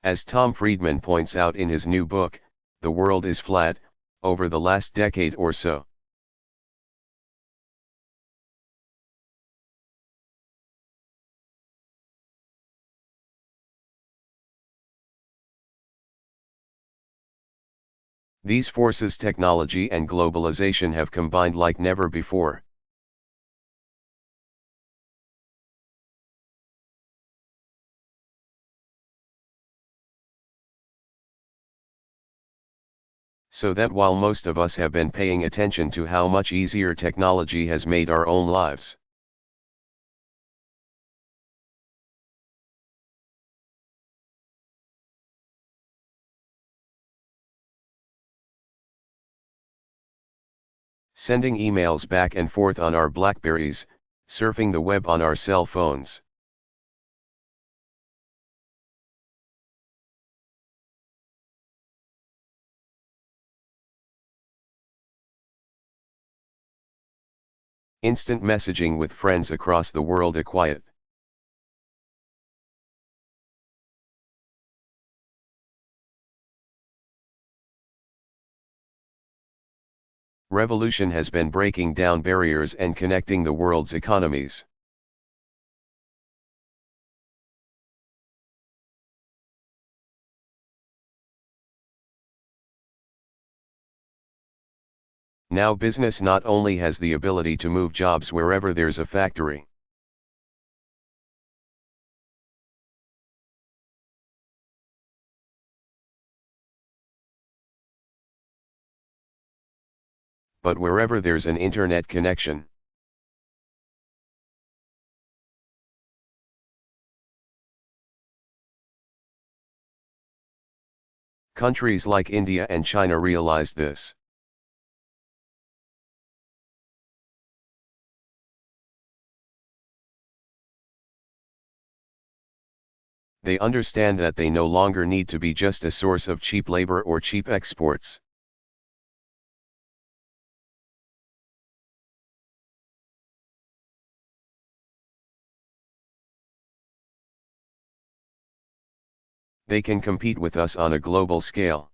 As Tom Friedman points out in his new book, The World is Flat, over the last decade or so. These forces, technology and globalization, have combined like never before. So that while most of us have been paying attention to how much easier technology has made our own lives, sending emails back and forth on our Blackberries, surfing the web on our cell phones, instant messaging with friends across the world, a quiet revolution has been breaking down barriers and connecting the world's economies. Now business not only has the ability to move jobs wherever there's a factory, but wherever there's an internet connection. Countries like India and China realized this. They understand that they no longer need to be just a source of cheap labor or cheap exports. They can compete with us on a global scale.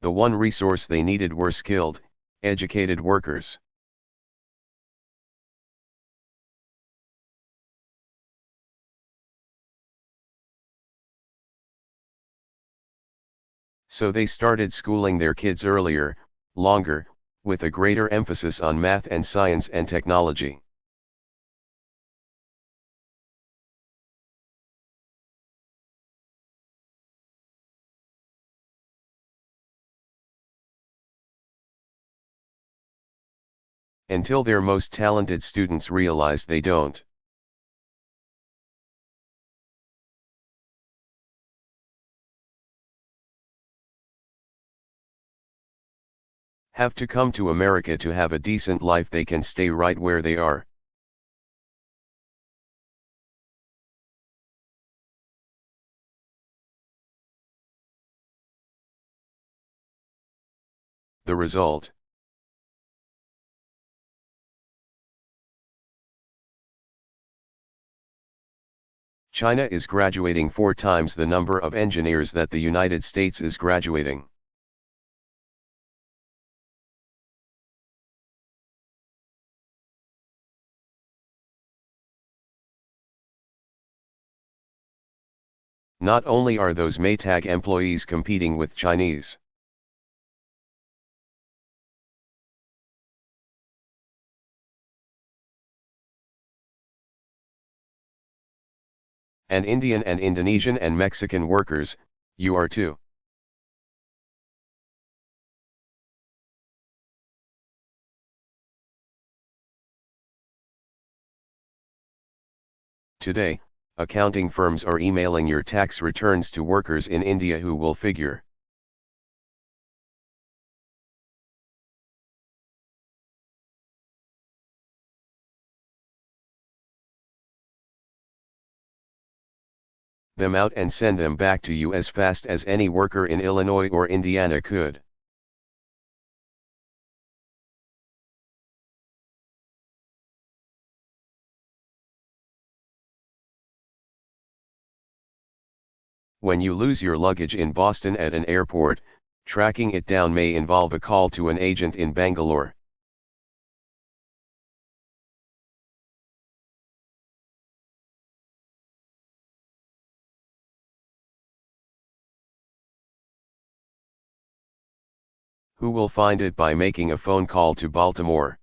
The one resource they needed were skilled, educated workers. So they started schooling their kids earlier, longer, with a greater emphasis on math and science and technology. Until their most talented students realized they don't have to come to America to have a decent life. They can stay right where they are. The result: China is graduating 4 times the number of engineers that the United States is graduating. Not only are those Maytag employees competing with Chinese, and Indian and Indonesian and Mexican workers, you are too. Today, accounting firms are emailing your tax returns to workers in India who will figure them out and send them back to you as fast as any worker in Illinois or Indiana could. When you lose your luggage in Boston at an airport, tracking it down may involve a call to an agent in Bangalore. Who will find it by making a phone call to Baltimore?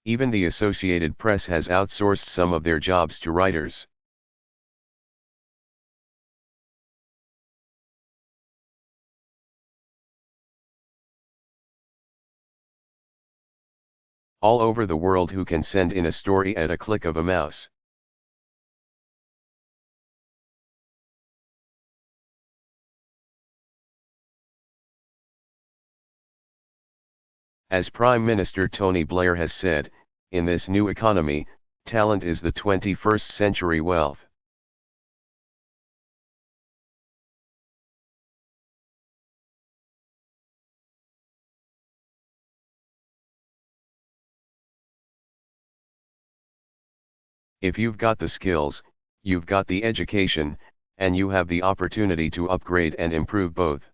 Even the Associated Press has outsourced some of their jobs to writers. All over the world who can send in a story at a click of a mouse. As Prime Minister Tony Blair has said, in this new economy, talent is the 21st century wealth. If you've got the skills, you've got the education, and you have the opportunity to upgrade and improve both.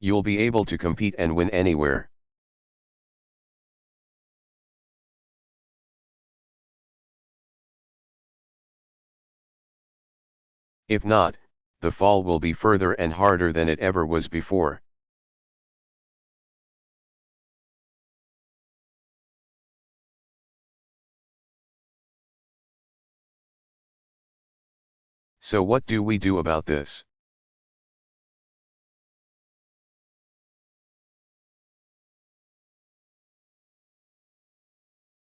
You'll be able to compete and win anywhere. If not, the fall will be further and harder than it ever was before. So what do we do about this?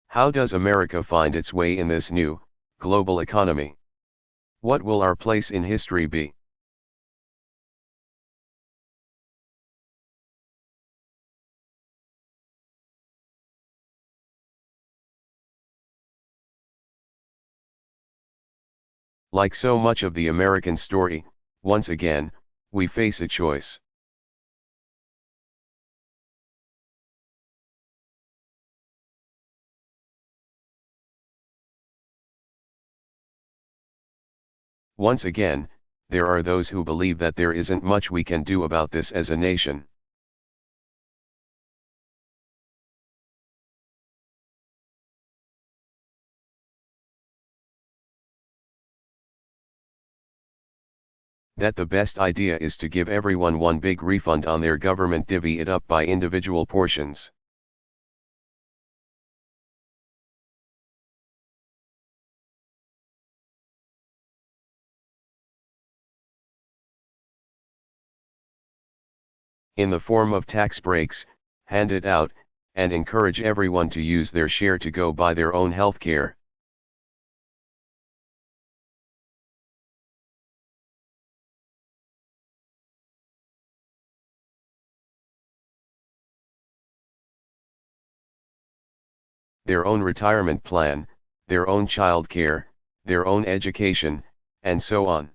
How does America find its way in this new, global economy? What will our place in history be? Like so much of the American story, once again, we face a choice. Once again, there are those who believe that there isn't much we can do about this as a nation. That the best idea is to give everyone one big refund on their government, divvy it up by individual portions. In the form of tax breaks, hand it out, and encourage everyone to use their share to go buy their own health care. Their own retirement plan, their own child care, their own education, and so on.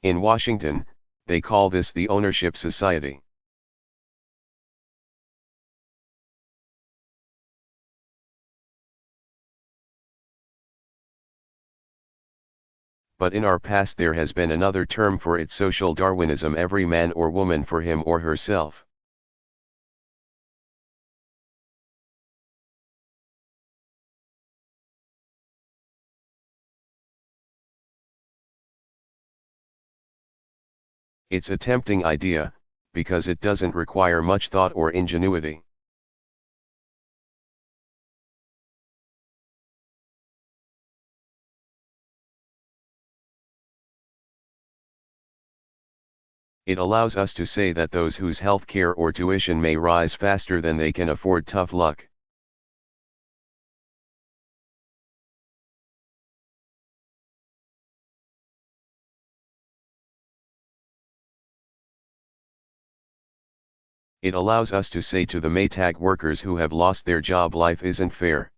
In Washington, they call this the ownership society. But in our past there has been another term for it: social Darwinism, every man or woman for him or herself. It's a tempting idea, because it doesn't require much thought or ingenuity. It allows us to say that those whose health care or tuition may rise faster than they can afford, tough luck. It allows us to say to the Maytag workers who have lost their job, life isn't fair.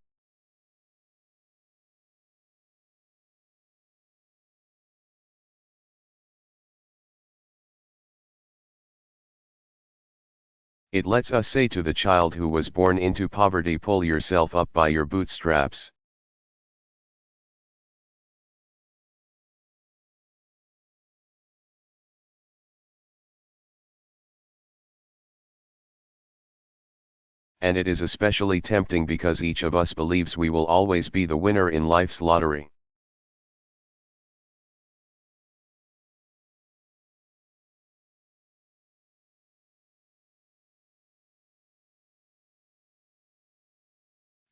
It lets us say to the child who was born into poverty, pull yourself up by your bootstraps. And it is especially tempting because each of us believes we will always be the winner in life's lottery.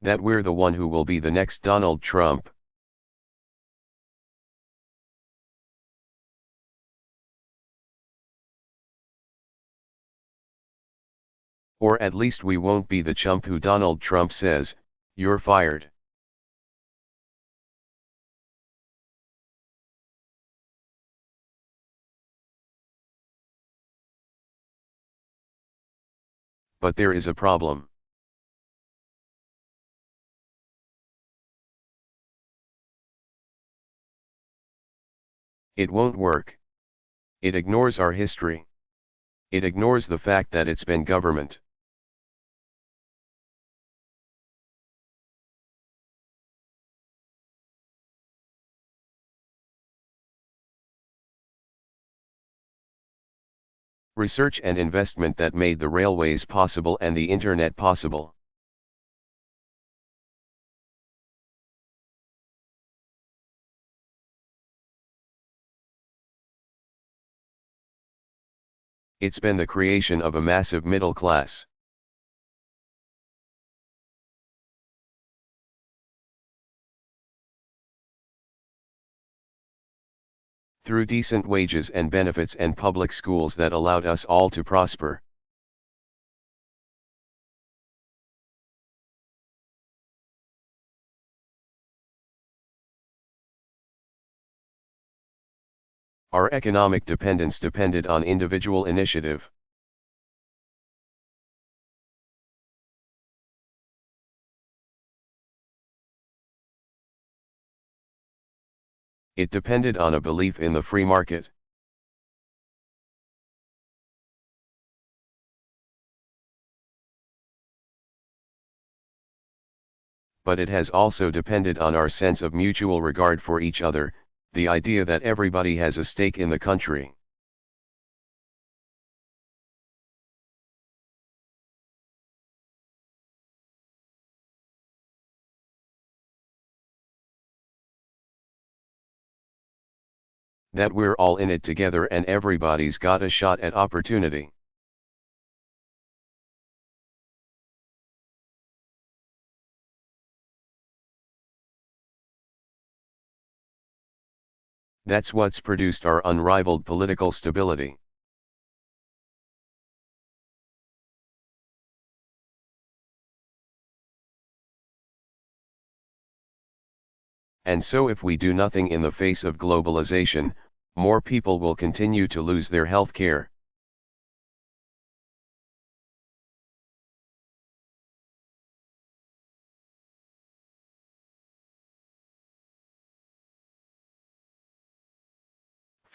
That we're the one who will be the next Donald Trump. Or at least we won't be the chump who Donald Trump says, "You're fired." But there is a problem. It won't work. It ignores our history. It ignores the fact that it's been government. Research and investment that made the railways possible and the internet possible. It's been the creation of a massive middle class. Through decent wages and benefits and public schools that allowed us all to prosper. Our economic dependence depended on individual initiative. It depended on a belief in the free market. But it has also depended on our sense of mutual regard for each other, the idea that everybody has a stake in the country. That we're all in it together and everybody's got a shot at opportunity. That's what's produced our unrivaled political stability. And so if we do nothing in the face of globalization, more people will continue to lose their health care.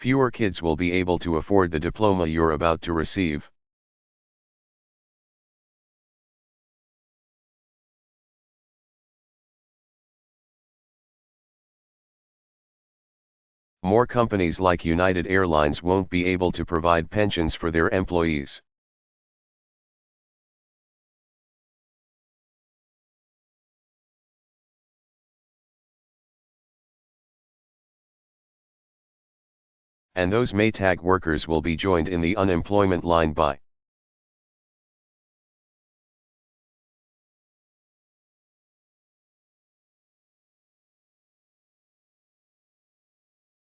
Fewer kids will be able to afford the diploma you're about to receive. More companies like United Airlines won't be able to provide pensions for their employees. And those Maytag workers will be joined in the unemployment line by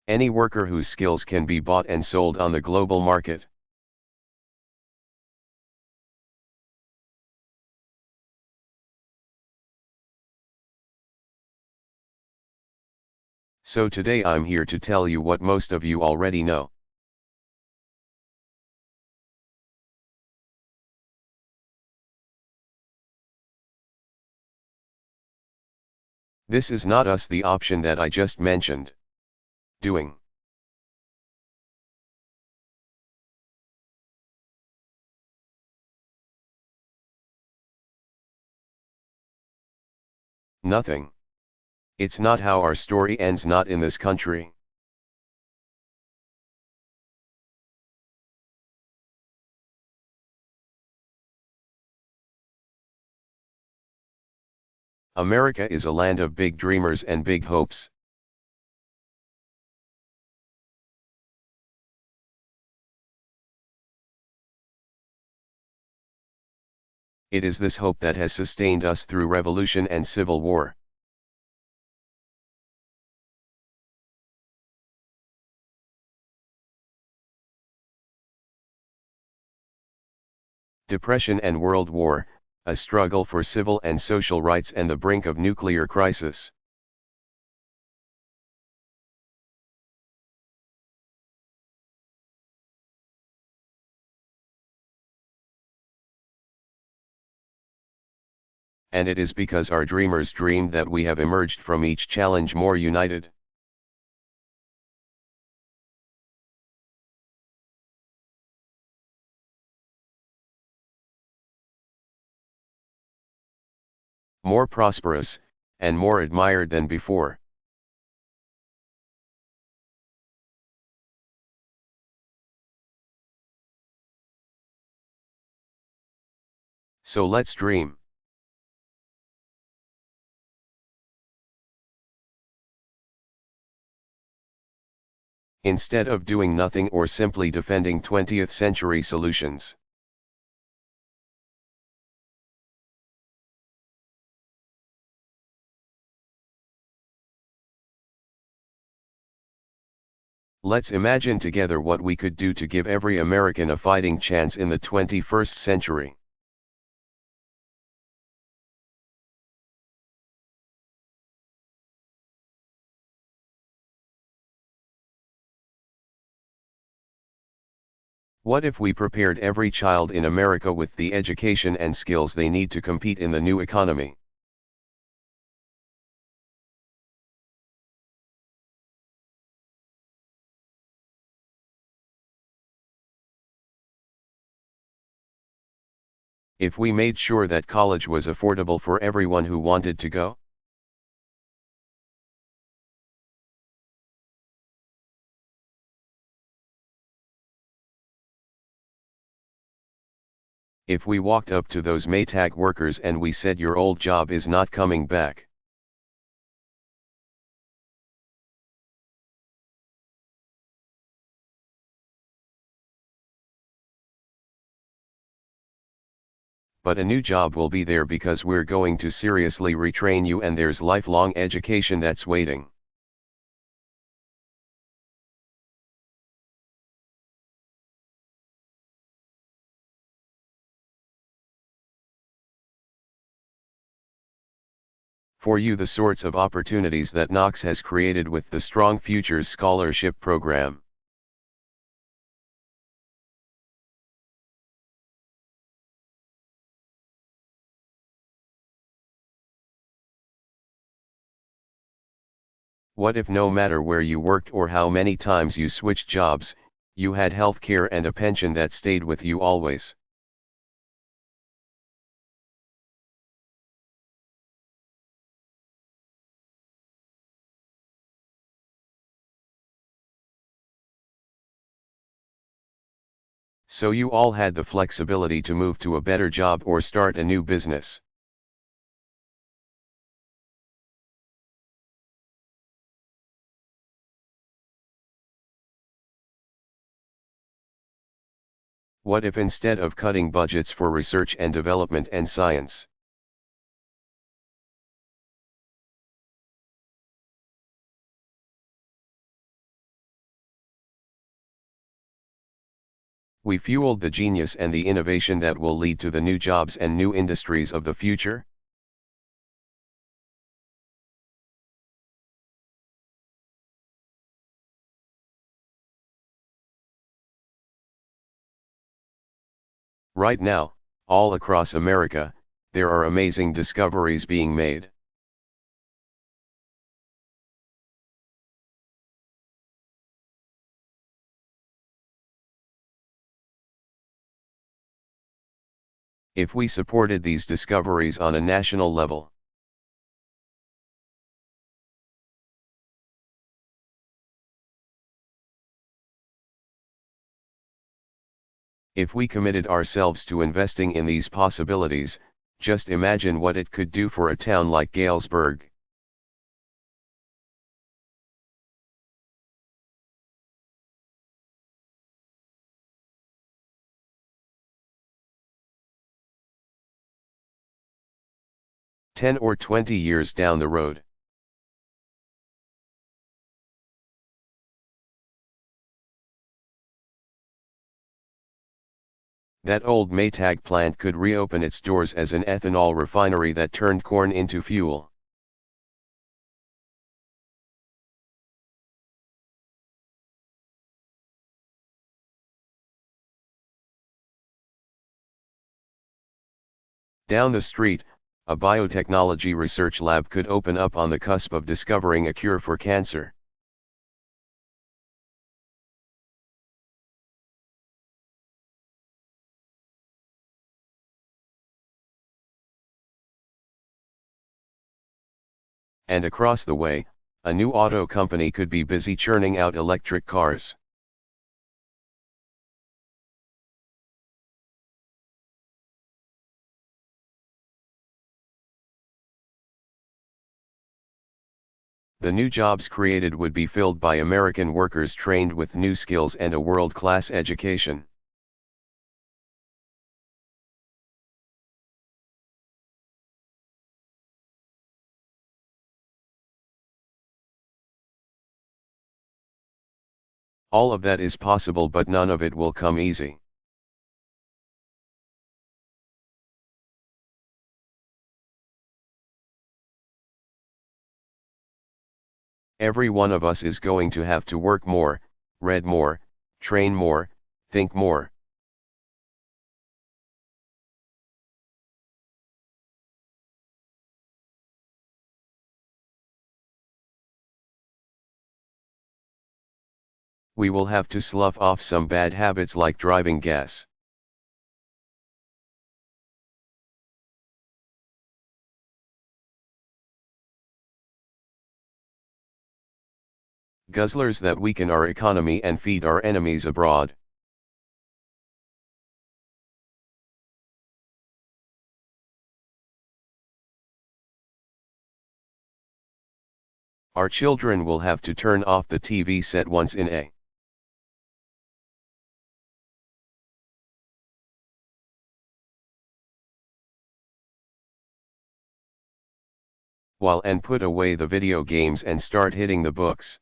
any worker whose skills can be bought and sold on the global market. So today I'm here to tell you what most of you already know. This is not us, the option that I just mentioned. Doing. Nothing. It's not how our story ends, not in this country. America is a land of big dreamers and big hopes. It is this hope that has sustained us through revolution and civil war. Depression and World War, a struggle for civil and social rights, and the brink of nuclear crisis. And it is because our dreamers dreamed that we have emerged from each challenge more united. More prosperous, and more admired than before. So let's dream. Instead of doing nothing or simply defending 20th century solutions. Let's imagine together what we could do to give every American a fighting chance in the 21st century. What if we prepared every child in America with the education and skills they need to compete in the new economy? If we made sure that college was affordable for everyone who wanted to go? If we walked up to those Maytag workers and we said, your old job is not coming back. But a new job will be there because we're going to seriously retrain you, and there's lifelong education that's waiting. For you, the sorts of opportunities that Knox has created with the Strong Futures Scholarship Program. What if no matter where you worked or how many times you switched jobs, you had health care and a pension that stayed with you always? So you all had the flexibility to move to a better job or start a new business. What if instead of cutting budgets for research and development and science, we fueled the genius and the innovation that will lead to the new jobs and new industries of the future? Right now, all across America, there are amazing discoveries being made. if we supported these discoveries on a national level. If we committed ourselves to investing in these possibilities, just imagine what it could do for a town like Galesburg. "10 or 20 years down the road. That old Maytag plant could reopen its doors as an ethanol refinery that turned corn into fuel. Down the street, a biotechnology research lab could open up on the cusp of discovering a cure for cancer. And across the way, a new auto company could be busy churning out electric cars. The new jobs created would be filled by American workers trained with new skills and a world-class education. All of that is possible, but none of it will come easy. Every one of us is going to have to work more, read more, train more, think more. We will have to slough off some bad habits like driving gas. Guzzlers that weaken our economy and feed our enemies abroad. Our children will have to turn off the TV set once in a while and put away the video games and start hitting the books.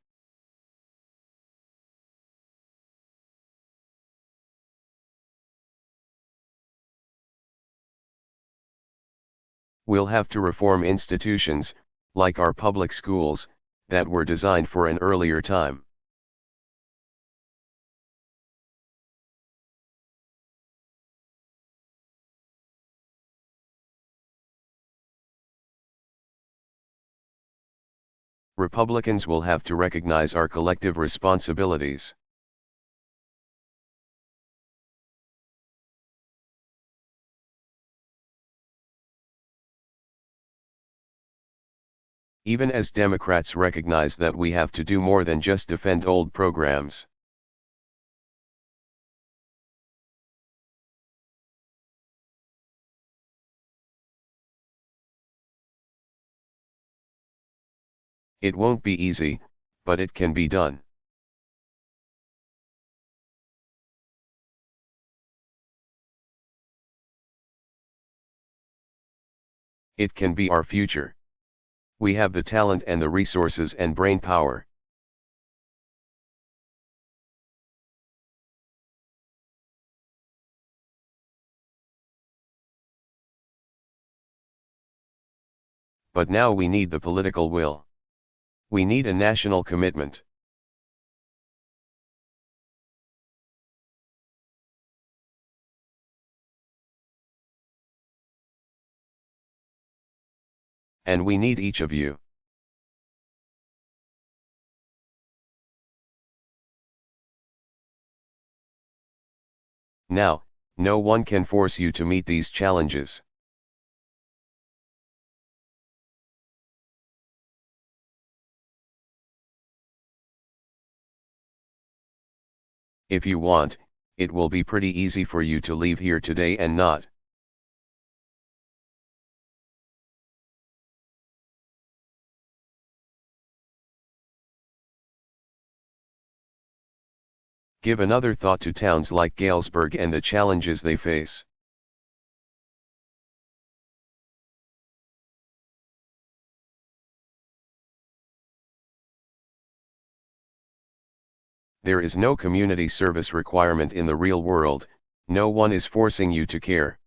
We'll have to reform institutions, like our public schools, that were designed for an earlier time. Republicans will have to recognize our collective responsibilities. Even as Democrats recognize that we have to do more than just defend old programs. It won't be easy, but it can be done. It can be our future. We have the talent and the resources and brain power. But now we need the political will. We need a national commitment. And we need each of you. Now, no one can force you to meet these challenges. If you want, it will be pretty easy for you to leave here today and not give another thought to towns like Galesburg and the challenges they face. There is no community service requirement in the real world, no one is forcing you to care.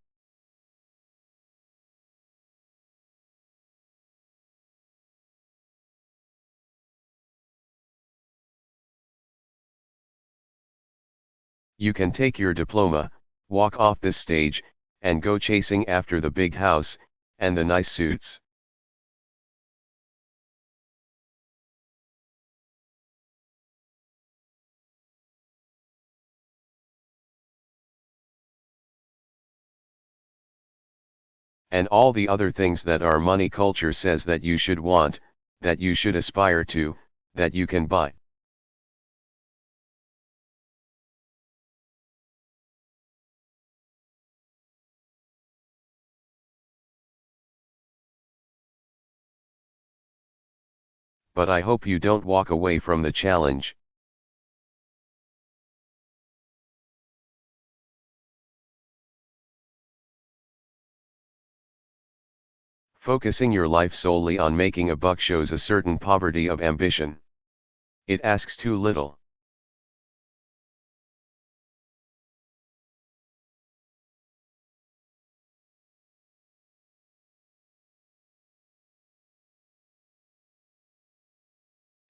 You can take your diploma, walk off this stage, and go chasing after the big house, and the nice suits. And all the other things that our money culture says that you should want, that you should aspire to, that you can buy. But I hope you don't walk away from the challenge. Focusing your life solely on making a buck shows a certain poverty of ambition. It asks too little.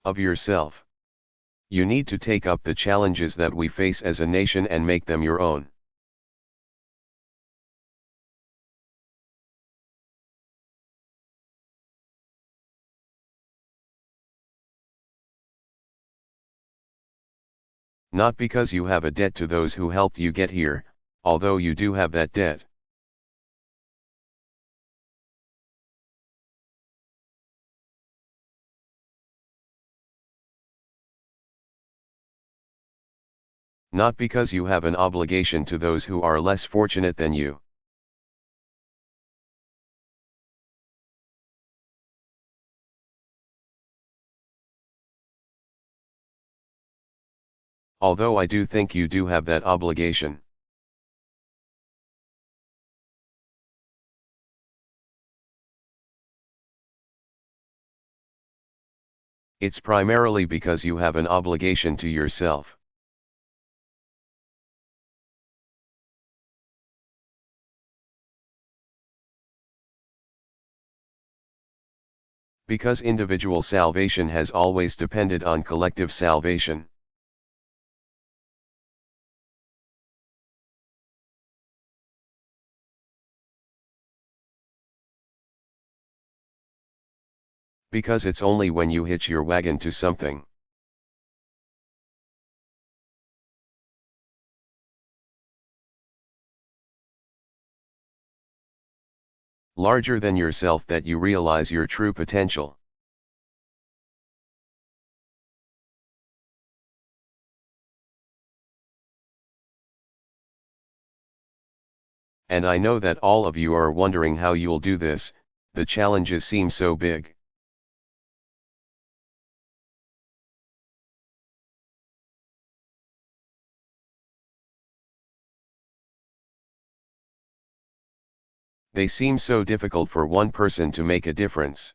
Of yourself. You need to take up the challenges that we face as a nation and make them your own. Not because you have a debt to those who helped you get here, although you do have that debt. Not because you have an obligation to those who are less fortunate than you. Although I do think you do have that obligation. It's primarily because you have an obligation to yourself. Because individual salvation has always depended on collective salvation. Because it's only when you hitch your wagon to something. Larger than yourself that you realize your true potential. And I know that all of you are wondering how you'll do this, the challenges seem so big. They seem so difficult for one person to make a difference.